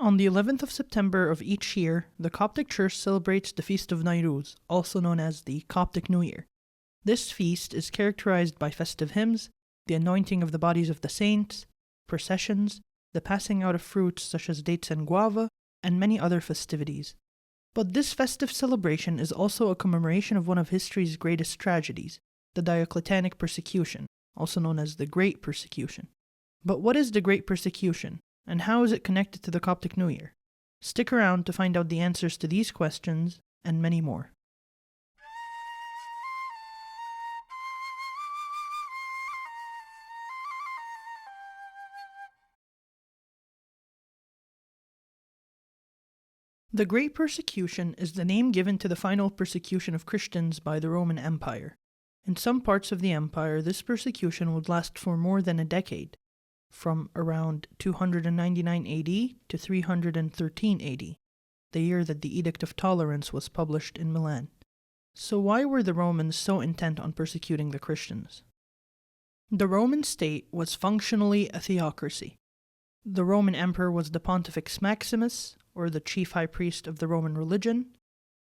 On the 11th of September of each year, the Coptic Church celebrates the Feast of Nowruz, also known as the Coptic New Year. This feast is characterized by festive hymns, the anointing of the bodies of the saints, processions, the passing out of fruits such as dates and guava, and many other festivities. But this festive celebration is also a commemoration of one of history's greatest tragedies, the Diocletianic persecution, also known as the Great Persecution. But what is the Great Persecution, and how is it connected to the Coptic New Year? Stick around to find out the answers to these questions and many more. The Great Persecution is the name given to the final persecution of Christians by the Roman Empire. In some parts of the empire, this persecution would last for more than a decade, from around 299 AD to 313 AD, the year that the Edict of Tolerance was published in Milan. So why were the Romans so intent on persecuting the Christians? The Roman state was functionally a theocracy. The Roman emperor was the Pontifex Maximus, or the chief high priest of the Roman religion,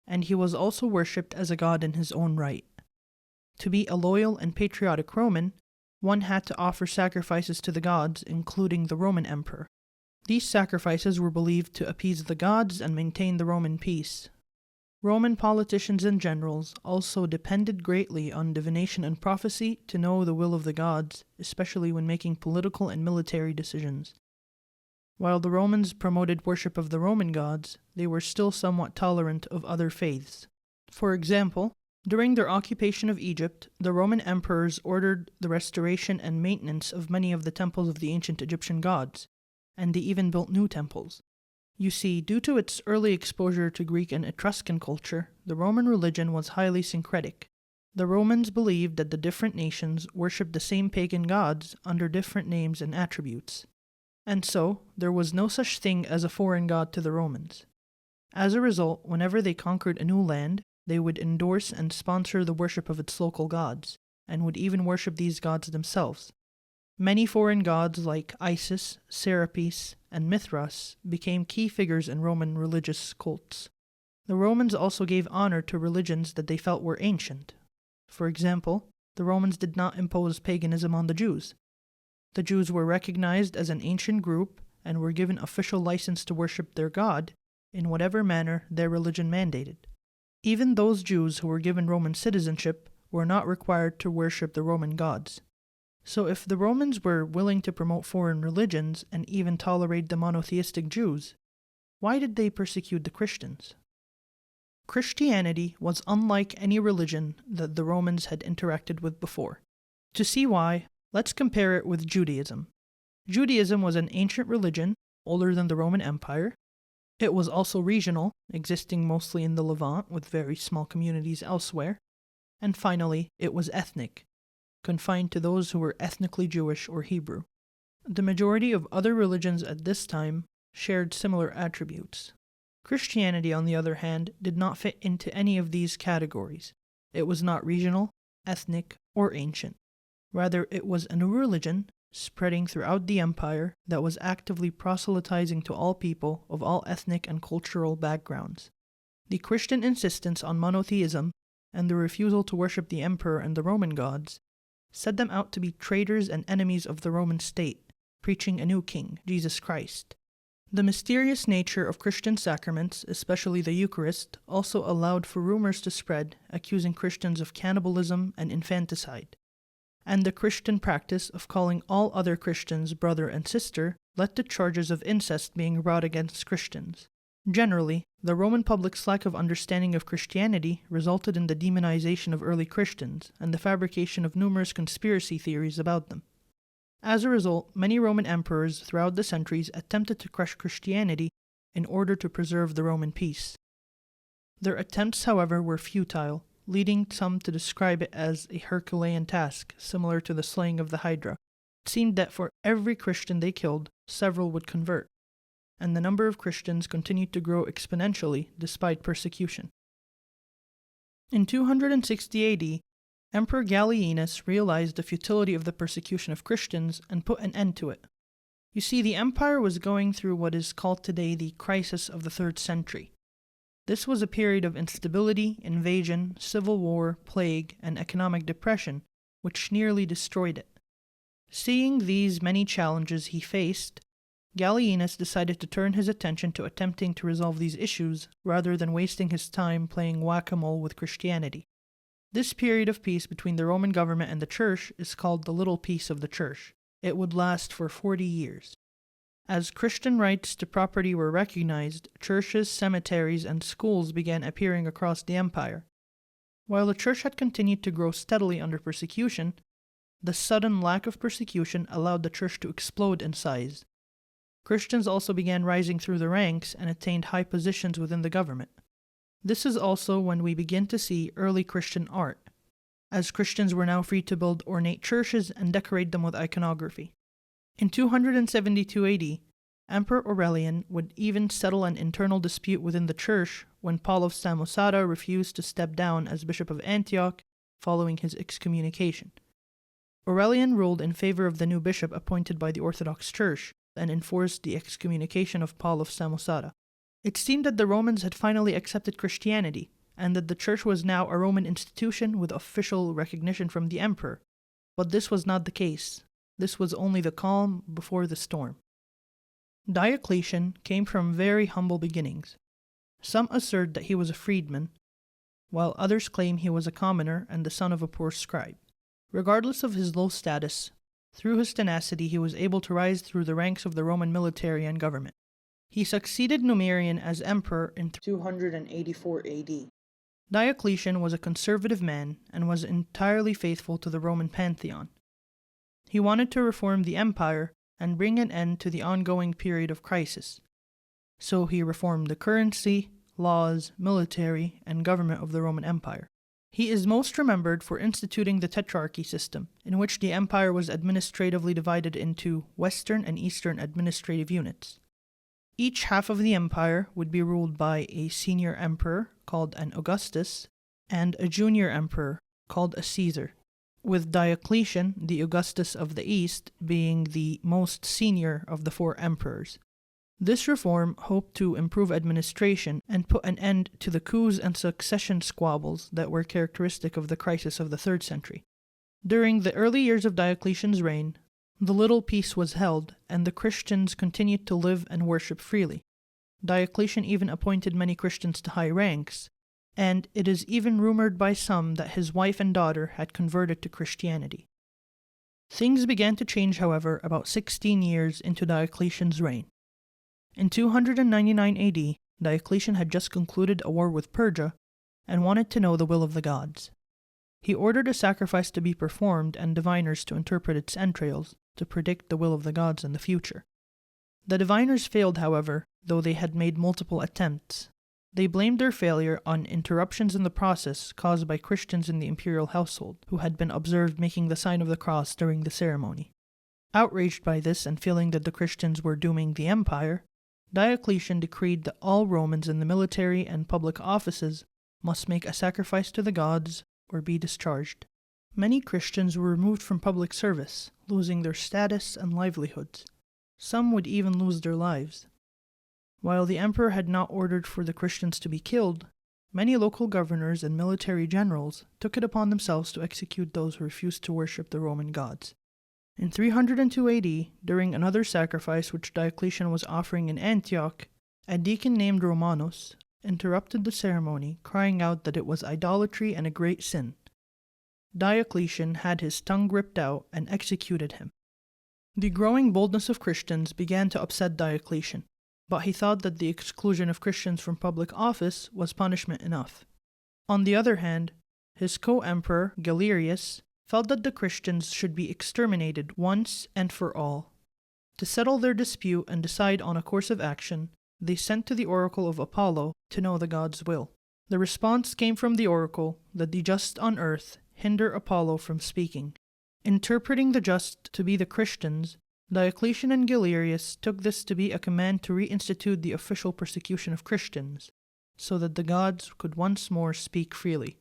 and he was also worshipped as a god in his own right. To be a loyal and patriotic Roman, one had to offer sacrifices to the gods, including the Roman emperor. These sacrifices were believed to appease the gods and maintain the Roman peace. Roman politicians and generals also depended greatly on divination and prophecy to know the will of the gods, especially when making political and military decisions. While the Romans promoted worship of the Roman gods, they were still somewhat tolerant of other faiths. For example, during their occupation of Egypt, the Roman emperors ordered the restoration and maintenance of many of the temples of the ancient Egyptian gods, and they even built new temples. You see, due to its early exposure to Greek and Etruscan culture, the Roman religion was highly syncretic. The Romans believed that the different nations worshipped the same pagan gods under different names and attributes. And so, there was no such thing as a foreign god to the Romans. As a result, whenever they conquered a new land, they would endorse and sponsor the worship of its local gods, and would even worship these gods themselves. Many foreign gods like Isis, Serapis, and Mithras became key figures in Roman religious cults. The Romans also gave honor to religions that they felt were ancient. For example, the Romans did not impose paganism on the Jews. The Jews were recognized as an ancient group and were given official license to worship their God in whatever manner their religion mandated. Even those Jews who were given Roman citizenship were not required to worship the Roman gods. So if the Romans were willing to promote foreign religions and even tolerate the monotheistic Jews, why did they persecute the Christians? Christianity was unlike any religion that the Romans had interacted with before. To see why, let's compare it with Judaism. Judaism was an ancient religion, older than the Roman Empire. It was also regional, existing mostly in the Levant with very small communities elsewhere. And finally, it was ethnic, confined to those who were ethnically Jewish or Hebrew. The majority of other religions at this time shared similar attributes. Christianity, on the other hand, did not fit into any of these categories. It was not regional, ethnic, or ancient. Rather, it was a new religion spreading throughout the empire that was actively proselytizing to all people of all ethnic and cultural backgrounds. The Christian insistence on monotheism and the refusal to worship the emperor and the Roman gods set them out to be traitors and enemies of the Roman state, preaching a new king, Jesus Christ. The mysterious nature of Christian sacraments, especially the Eucharist, also allowed for rumors to spread accusing Christians of cannibalism and infanticide. And the Christian practice of calling all other Christians brother and sister led to charges of incest being brought against Christians. Generally, the Roman public's lack of understanding of Christianity resulted in the demonization of early Christians and the fabrication of numerous conspiracy theories about them. As a result, many Roman emperors throughout the centuries attempted to crush Christianity in order to preserve the Roman peace. Their attempts, however, were futile, leading some to describe it as a Herculean task, similar to the slaying of the Hydra. It seemed that for every Christian they killed, several would convert, and the number of Christians continued to grow exponentially despite persecution. In 260 AD, Emperor Gallienus realized the futility of the persecution of Christians and put an end to it. You see, the empire was going through what is called today the crisis of the 3rd century. This was a period of instability, invasion, civil war, plague, and economic depression, which nearly destroyed it. Seeing these many challenges he faced, Gallienus decided to turn his attention to attempting to resolve these issues rather than wasting his time playing whack-a-mole with Christianity. This period of peace between the Roman government and the Church is called the Little Peace of the Church. It would last for 40 years. As Christian rights to property were recognized, churches, cemeteries, and schools began appearing across the empire. While the Church had continued to grow steadily under persecution, the sudden lack of persecution allowed the Church to explode in size. Christians also began rising through the ranks and attained high positions within the government. This is also when we begin to see early Christian art, as Christians were now free to build ornate churches and decorate them with iconography. In 272 AD, Emperor Aurelian would even settle an internal dispute within the Church when Paul of Samosata refused to step down as Bishop of Antioch following his excommunication. Aurelian ruled in favor of the new bishop appointed by the Orthodox Church and enforced the excommunication of Paul of Samosata. It seemed that the Romans had finally accepted Christianity, and that the Church was now a Roman institution with official recognition from the emperor. But this was not the case. This was only the calm before the storm. Diocletian came from very humble beginnings. Some assert that he was a freedman, while others claim he was a commoner and the son of a poor scribe. Regardless of his low status, through his tenacity he was able to rise through the ranks of the Roman military and government. He succeeded Numerian as emperor in 284 AD. Diocletian was a conservative man and was entirely faithful to the Roman pantheon. He wanted to reform the empire and bring an end to the ongoing period of crisis. So he reformed the currency, laws, military, and government of the Roman Empire. He is most remembered for instituting the tetrarchy system, in which the empire was administratively divided into Western and Eastern administrative units. Each half of the empire would be ruled by a senior emperor, called an Augustus, and a junior emperor, called a Caesar, with Diocletian, the Augustus of the East, being the most senior of the 4 emperors. This reform hoped to improve administration and put an end to the coups and succession squabbles that were characteristic of the crisis of the 3rd century. During the early years of Diocletian's reign, the little peace was held, and the Christians continued to live and worship freely. Diocletian even appointed many Christians to high ranks, and it is even rumored by some that his wife and daughter had converted to Christianity. Things began to change, however, about 16 years into Diocletian's reign. In 299 AD, Diocletian had just concluded a war with Persia and wanted to know the will of the gods. He ordered a sacrifice to be performed and diviners to interpret its entrails to predict the will of the gods in the future. The diviners failed, however, though they had made multiple attempts. They blamed their failure on interruptions in the process caused by Christians in the imperial household, who had been observed making the sign of the cross during the ceremony. Outraged by this and feeling that the Christians were dooming the empire, Diocletian decreed that all Romans in the military and public offices must make a sacrifice to the gods or be discharged. Many Christians were removed from public service, losing their status and livelihoods. Some would even lose their lives. While the emperor had not ordered for the Christians to be killed, many local governors and military generals took it upon themselves to execute those who refused to worship the Roman gods. In 302 AD, during another sacrifice which Diocletian was offering in Antioch, a deacon named Romanus interrupted the ceremony, crying out that it was idolatry and a great sin. Diocletian had his tongue ripped out and executed him. The growing boldness of Christians began to upset Diocletian, but he thought that the exclusion of Christians from public office was punishment enough. On the other hand, his co-emperor, Galerius, felt that the Christians should be exterminated once and for all. To settle their dispute and decide on a course of action, they sent to the oracle of Apollo to know the god's will. The response came from the oracle that the just on earth hinder Apollo from speaking. Interpreting the just to be the Christians, Diocletian and Galerius took this to be a command to reinstitute the official persecution of Christians, so that the gods could once more speak freely.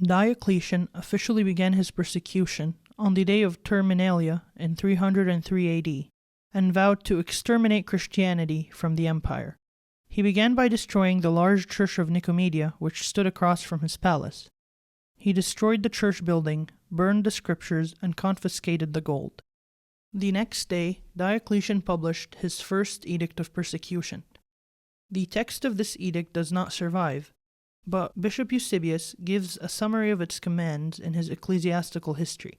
Diocletian officially began his persecution on the day of Terminalia in 303 AD, and vowed to exterminate Christianity from the empire. He began by destroying the large church of Nicomedia, which stood across from his palace. He destroyed the church building, burned the scriptures, and confiscated the gold. The next day, Diocletian published his first edict of persecution. The text of this edict does not survive, but Bishop Eusebius gives a summary of its commands in his ecclesiastical history.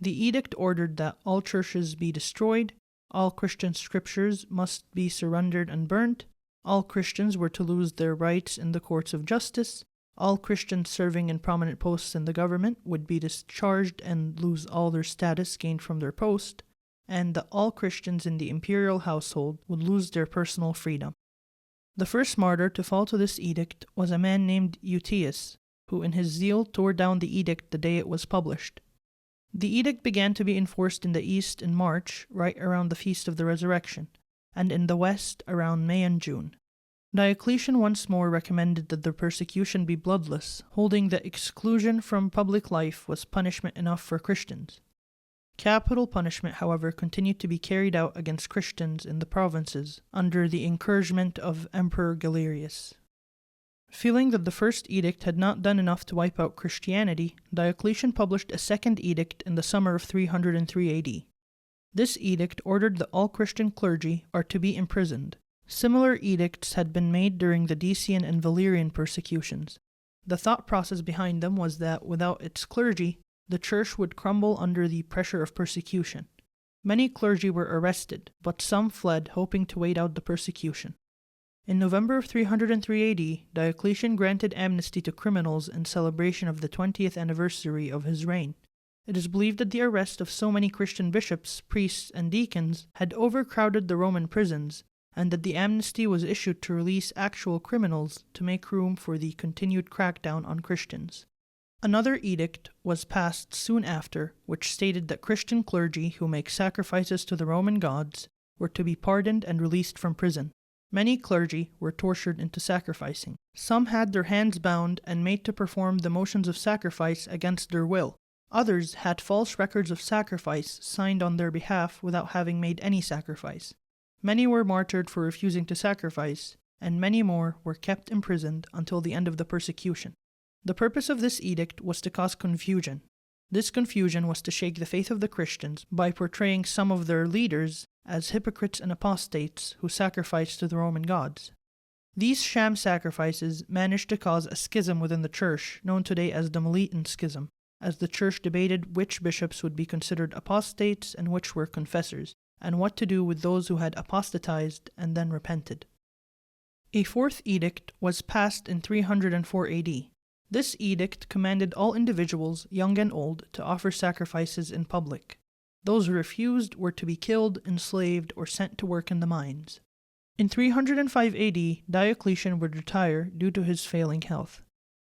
The edict ordered that all churches be destroyed, all Christian scriptures must be surrendered and burnt, all Christians were to lose their rights in the courts of justice, all Christians serving in prominent posts in the government would be discharged and lose all their status gained from their post, and that all Christians in the imperial household would lose their personal freedom. The first martyr to fall to this edict was a man named Eutychius, who in his zeal tore down the edict the day it was published. The edict began to be enforced in the East in March, right around the Feast of the Resurrection, and in the West around May and June. Diocletian once more recommended that the persecution be bloodless, holding that exclusion from public life was punishment enough for Christians. Capital punishment, however, continued to be carried out against Christians in the provinces under the encouragement of Emperor Galerius. Feeling that the first edict had not done enough to wipe out Christianity, Diocletian published a second edict in the summer of 303 AD. This edict ordered that all Christian clergy are to be imprisoned. Similar edicts had been made during the Decian and Valerian persecutions. The thought process behind them was that without its clergy, the church would crumble under the pressure of persecution. Many clergy were arrested, but some fled, hoping to wait out the persecution. In November of 303 AD, Diocletian granted amnesty to criminals in celebration of the 20th anniversary of his reign. It is believed that the arrest of so many Christian bishops, priests, and deacons had overcrowded the Roman prisons, and that the amnesty was issued to release actual criminals to make room for the continued crackdown on Christians. Another edict was passed soon after, which stated that Christian clergy who make sacrifices to the Roman gods were to be pardoned and released from prison. Many clergy were tortured into sacrificing. Some had their hands bound and made to perform the motions of sacrifice against their will. Others had false records of sacrifice signed on their behalf without having made any sacrifice. Many were martyred for refusing to sacrifice, and many more were kept imprisoned until the end of the persecution. The purpose of this edict was to cause confusion. This confusion was to shake the faith of the Christians by portraying some of their leaders as hypocrites and apostates who sacrificed to the Roman gods. These sham sacrifices managed to cause a schism within the church, known today as the Malaty Schism, as the church debated which bishops would be considered apostates and which were confessors, and what to do with those who had apostatized and then repented. A fourth edict was passed in 304 AD. This edict commanded all individuals, young and old, to offer sacrifices in public. Those who refused were to be killed, enslaved, or sent to work in the mines. In 305 AD, Diocletian would retire due to his failing health.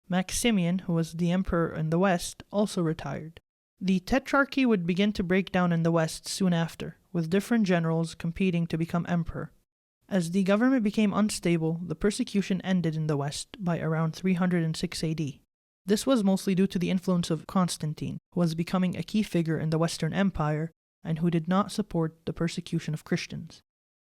Maximian, who was the emperor in the West, also retired. The tetrarchy would begin to break down in the West soon after, with different generals competing to become emperor. As the government became unstable, the persecution ended in the West by around 306 AD. This was mostly due to the influence of Constantine, who was becoming a key figure in the Western Empire and who did not support the persecution of Christians.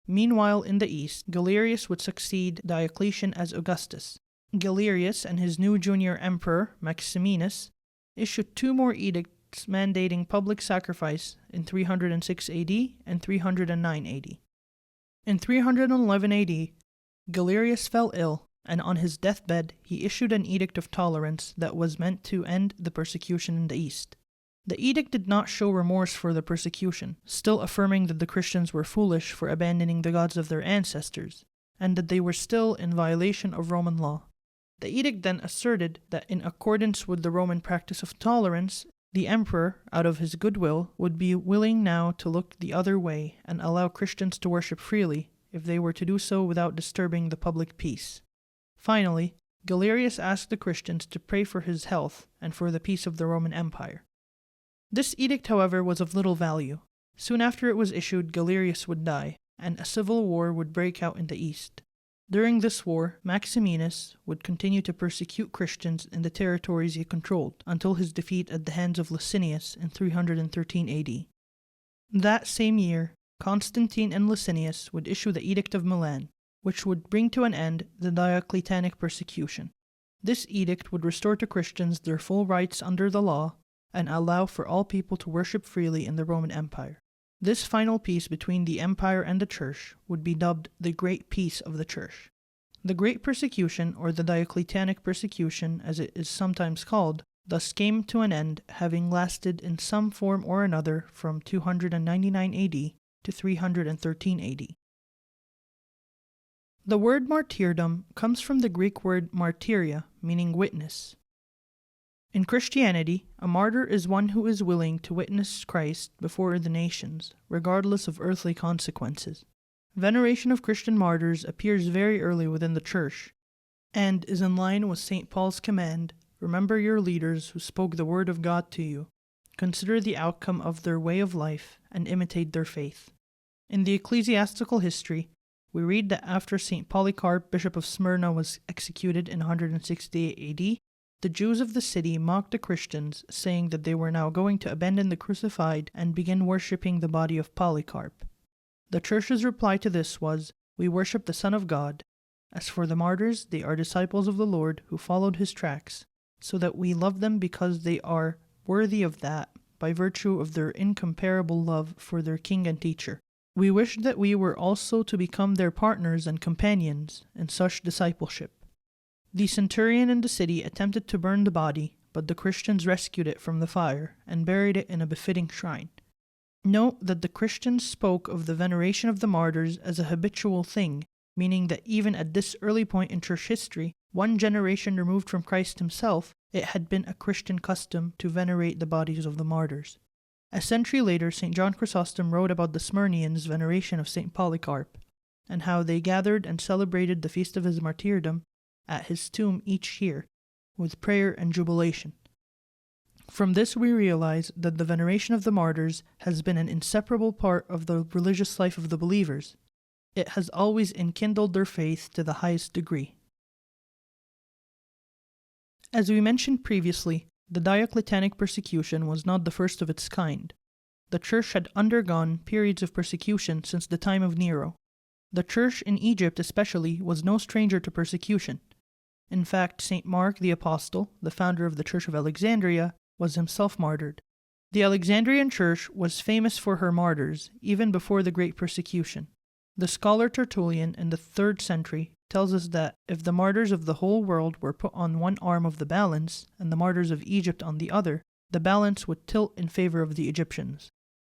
Meanwhile, in the East, Galerius would succeed Diocletian as Augustus. Galerius and his new junior emperor, Maximinus, issued two more edicts mandating public sacrifice in 306 AD and 309 AD. In 311 AD, Galerius fell ill, and on his deathbed he issued an edict of tolerance that was meant to end the persecution in the East. The edict did not show remorse for the persecution, still affirming that the Christians were foolish for abandoning the gods of their ancestors, and that they were still in violation of Roman law. The edict then asserted that in accordance with the Roman practice of tolerance, the emperor, out of his goodwill, would be willing now to look the other way and allow Christians to worship freely, if they were to do so without disturbing the public peace. Finally, Galerius asked the Christians to pray for his health and for the peace of the Roman Empire. This edict, however, was of little value. Soon after it was issued, Galerius would die, and a civil war would break out in the East. During this war, Maximinus would continue to persecute Christians in the territories he controlled until his defeat at the hands of Licinius in 313 AD. That same year, Constantine and Licinius would issue the Edict of Milan, which would bring to an end the Diocletianic persecution. This edict would restore to Christians their full rights under the law and allow for all people to worship freely in the Roman Empire. This final peace between the empire and the church would be dubbed the Great Peace of the Church. The Great Persecution, or the Diocletianic persecution as it is sometimes called, thus came to an end, having lasted in some form or another from 299 AD to 313 AD. The word martyrdom comes from the Greek word martyria, meaning witness. In Christianity, a martyr is one who is willing to witness Christ before the nations, regardless of earthly consequences. Veneration of Christian martyrs appears very early within the Church, and is in line with St. Paul's command, "Remember your leaders who spoke the word of God to you. Consider the outcome of their way of life, and imitate their faith." In the ecclesiastical history, we read that after St. Polycarp, Bishop of Smyrna, was executed in 168 AD, the Jews of the city mocked the Christians, saying that they were now going to abandon the crucified and begin worshipping the body of Polycarp. The Church's reply to this was, "We worship the Son of God. As for the martyrs, they are disciples of the Lord who followed his tracks, so that we love them because they are worthy of that, by virtue of their incomparable love for their King and Teacher. We wish that we were also to become their partners and companions in such discipleship." The centurion in the city attempted to burn the body, but the Christians rescued it from the fire and buried it in a befitting shrine. Note that the Christians spoke of the veneration of the martyrs as a habitual thing, meaning that even at this early point in church history, one generation removed from Christ himself, it had been a Christian custom to venerate the bodies of the martyrs. A century later, St. John Chrysostom wrote about the Smyrnians' veneration of St. Polycarp, and how they gathered and celebrated the feast of his martyrdom at his tomb each year, with prayer and jubilation. From this we realize that the veneration of the martyrs has been an inseparable part of the religious life of the believers. It has always enkindled their faith to the highest degree. As we mentioned previously, the Diocletianic persecution was not the first of its kind. The Church had undergone periods of persecution since the time of Nero. The Church in Egypt especially was no stranger to persecution. In fact, St. Mark the Apostle, the founder of the Church of Alexandria, was himself martyred. The Alexandrian Church was famous for her martyrs, even before the Great Persecution. The scholar Tertullian in the 3rd century tells us that if the martyrs of the whole world were put on one arm of the balance, and the martyrs of Egypt on the other, the balance would tilt in favor of the Egyptians.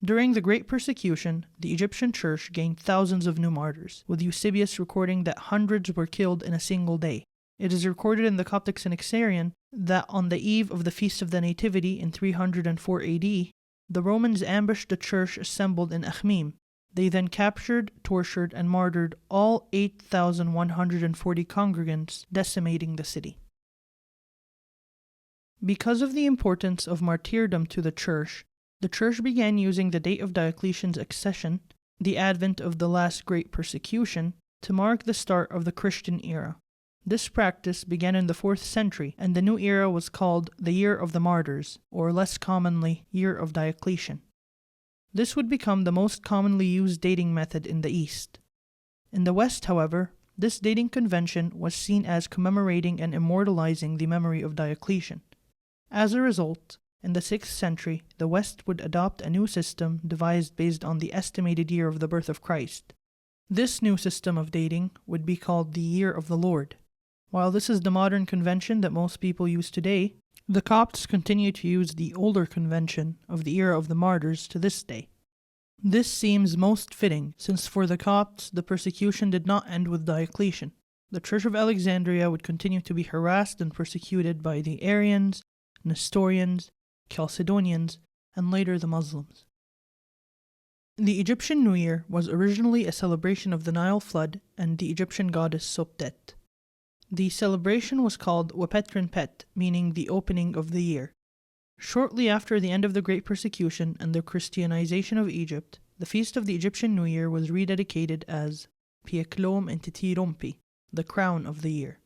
During the Great Persecution, the Egyptian Church gained thousands of new martyrs, with Eusebius recording that hundreds were killed in a single day. It is recorded in the Coptic Synaxarion that on the eve of the Feast of the Nativity in 304 AD, the Romans ambushed the church assembled in Akhmim. They then captured, tortured, and martyred all 8,140 congregants, decimating the city. Because of the importance of martyrdom to the Church began using the date of Diocletian's accession, the advent of the last great persecution, to mark the start of the Christian era. This practice began in the 4th century, and the new era was called the Year of the Martyrs, or less commonly, Year of Diocletian. This would become the most commonly used dating method in the East. In the West, however, this dating convention was seen as commemorating and immortalizing the memory of Diocletian. As a result, in the 6th century, the West would adopt a new system devised based on the estimated year of the birth of Christ. This new system of dating would be called the Year of the Lord. While this is the modern convention that most people use today, the Copts continue to use the older convention of the Era of the Martyrs to this day. This seems most fitting, since for the Copts the persecution did not end with Diocletian. The Church of Alexandria would continue to be harassed and persecuted by the Arians, Nestorians, Chalcedonians, and later the Muslims. The Egyptian New Year was originally a celebration of the Nile flood and the Egyptian goddess Sopdet. The celebration was called Wapetrin Pet, meaning the opening of the year. Shortly after the end of the Great Persecution and the Christianization of Egypt, the feast of the Egyptian New Year was rededicated as Pieklom Entiti Rompi, the crown of the year.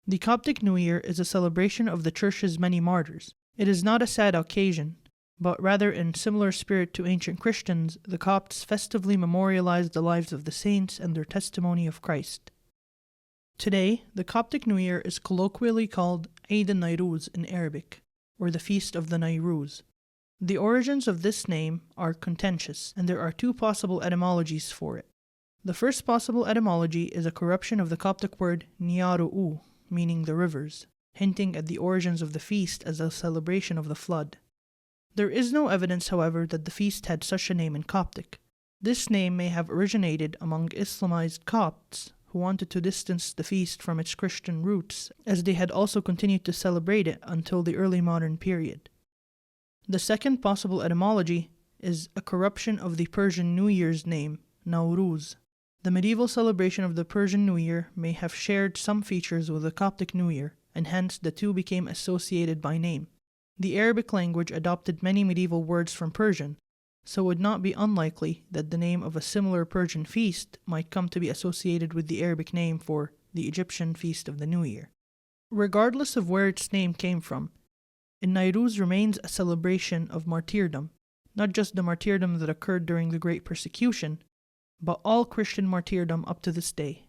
The Coptic New Year is a celebration of the Church's many martyrs. It is not a sad occasion, but rather in similar spirit to ancient Christians, the Copts festively memorialized the lives of the saints and their testimony of Christ. Today, the Coptic New Year is colloquially called Eid al-Nairuz in Arabic, or the Feast of the Nairuz. The origins of this name are contentious, and there are two possible etymologies for it. The first possible etymology is a corruption of the Coptic word Niaru'u, meaning the rivers, hinting at the origins of the feast as a celebration of the flood. There is no evidence, however, that the feast had such a name in Coptic. This name may have originated among Islamized Copts, who wanted to distance the feast from its Christian roots, as they had also continued to celebrate it until the early modern period. The second possible etymology is a corruption of the Persian New Year's name, Nowruz. The medieval celebration of the Persian New Year may have shared some features with the Coptic New Year, and hence the two became associated by name. The Arabic language adopted many medieval words from Persian, so it would not be unlikely that the name of a similar Persian feast might come to be associated with the Arabic name for the Egyptian Feast of the New Year. Regardless of where its name came from, Nairuz remains a celebration of martyrdom, not just the martyrdom that occurred during the Great Persecution, but all Christian martyrdom up to this day.